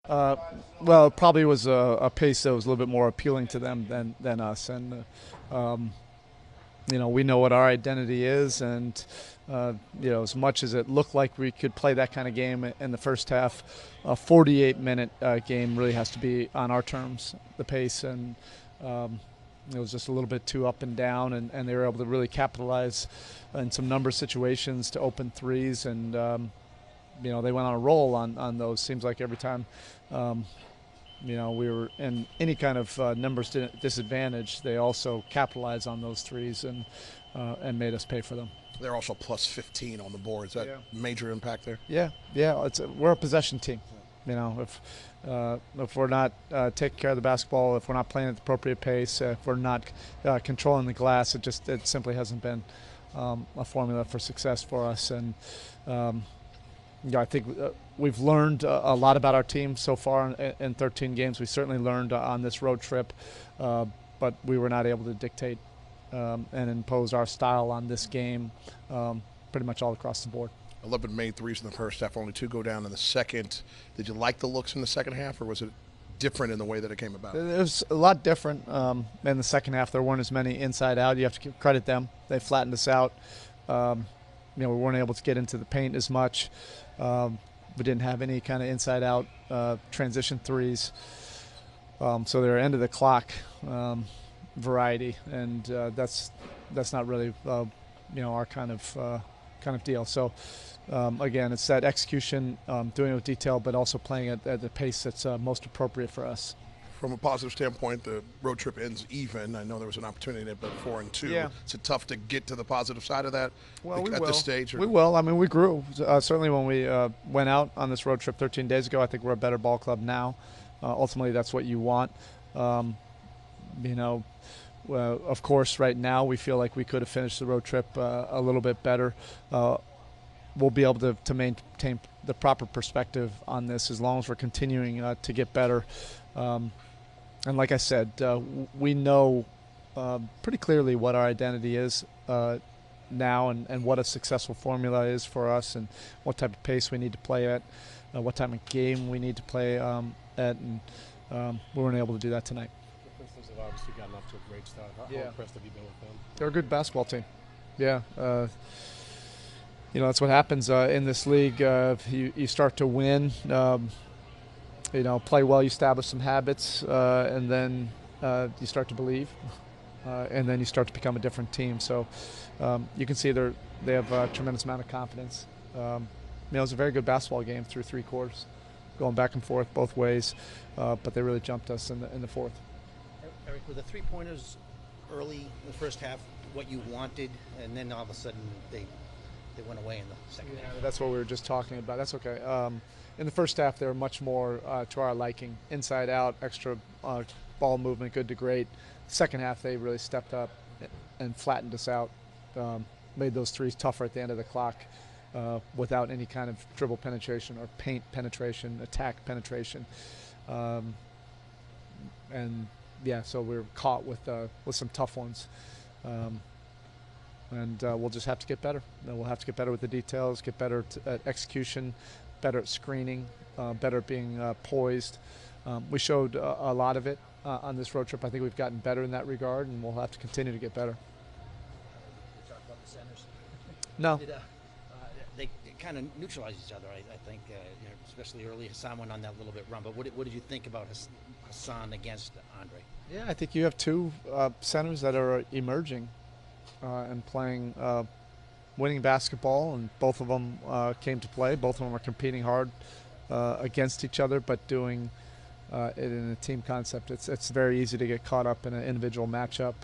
Uh, well, it probably was a pace that was a little bit more appealing to them than us, and we know what our identity is, and as much as it looked like we could play that kind of game in the first half, a 48-minute game really has to be on our terms, the pace, and it was just a little bit too up and down, and they were able to really capitalize in some number situations to open threes, and they went on a roll on those. Seems like every time we were in any kind of numbers disadvantage, they also capitalized on those threes and made us pay for them. They're also plus 15 on the board. Is that major impact there? Yeah. We're a possession team. If we're not taking care of the basketball, if we're not playing at the appropriate pace, if we're not controlling the glass, it simply hasn't been a formula for success for us. And I think we've learned a lot about our team so far in 13 games. We certainly learned on this road trip, but we were not able to dictate and impose our style on this game pretty much all across the board. 11 made threes in the first half, only 2 go down in the second. Did you like the looks in the second half, or was it different in the way that it came about? It was a lot different in the second half. There weren't as many inside out. You have to credit them. They flattened us out. We weren't able to get into the paint as much. We didn't have any kind of inside out transition threes. So they're end of the clock variety, and that's not really our kind of deal. So again, it's that execution, doing it with detail, but also playing at the pace that's most appropriate for us. From a positive standpoint, the road trip ends even. I know there was an opportunity there, but 4-2. Yeah. Is it tough to get to the positive side of that at this stage? We will. I mean, we grew. Certainly when we went out on this road trip 13 days ago, I think we're a better ball club now. Ultimately, that's what you want. Of course, right now we feel like we could have finished the road trip a little bit better. We'll be able to maintain the proper perspective on this as long as we're continuing to get better. And like I said, we know pretty clearly what our identity is now and what a successful formula is for us and what type of pace we need to play at, what type of game we need to play at, and we weren't able to do that tonight. The Pistons have obviously gotten off to a great start. How impressed have you been with them? They're a good basketball team. Yeah. That's what happens in this league. You start to win. Play well, you establish some habits, and then you start to believe, and then you start to become a different team. So you can see they have a tremendous amount of confidence. It was a very good basketball game through 3 quarters, going back and forth both ways, but they really jumped us in the fourth. Erik, were the 3-pointers early in the first half what you wanted, and then all of a sudden they went away in the second half? That's what we were just talking about. That's okay. In the first half, they were much more to our liking. Inside out, extra ball movement, good to great. Second half, they really stepped up and flattened us out, made those threes tougher at the end of the clock without any kind of dribble penetration or paint penetration, attack penetration. So we were caught with some tough ones. And we'll just have to get better. We'll have to get better with the details, get better at execution, better at screening, better at being poised. We showed a lot of it on this road trip. I think we've gotten better in that regard, and we'll have to continue to get better. We talked about the centers. No. They kind of neutralized each other, I think, especially early. Hassan went on that little bit run. But what did you think about Hassan against Andre? Yeah, I think you have 2 centers that are emerging and playing winning basketball, and both of them came to play. Both of them are competing hard against each other, but doing it in a team concept. It's very easy to get caught up in an individual matchup,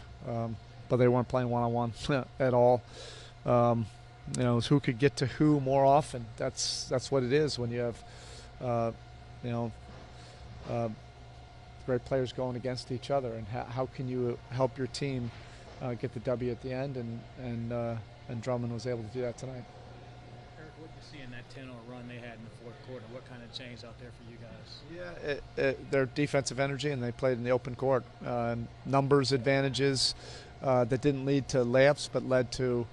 but they weren't playing one-on-one at all. It's who could get to who more often. That's what it is when you have great players going against each other, and how can you help your team get the W at the end, and Drummond was able to do that tonight. Erik, what did you see in that 10-0 run they had in the fourth quarter? What kind of changed out there for you guys? Yeah, their defensive energy, and they played in the open court. Numbers advantages that didn't lead to layups, but led to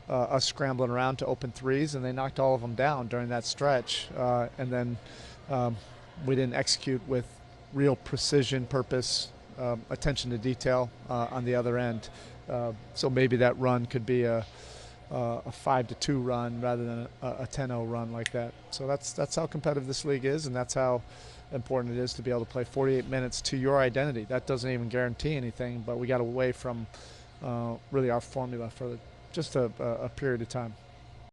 us scrambling around to open threes, and they knocked all of them down during that stretch. And then we didn't execute with real precision, purpose, attention to detail on the other end. So maybe that run could be a 5-2 run rather than a 10-0 run like that. So that's how competitive this league is, and that's how important it is to be able to play 48 minutes to your identity. That doesn't even guarantee anything, but we got away from really our formula for just a period of time.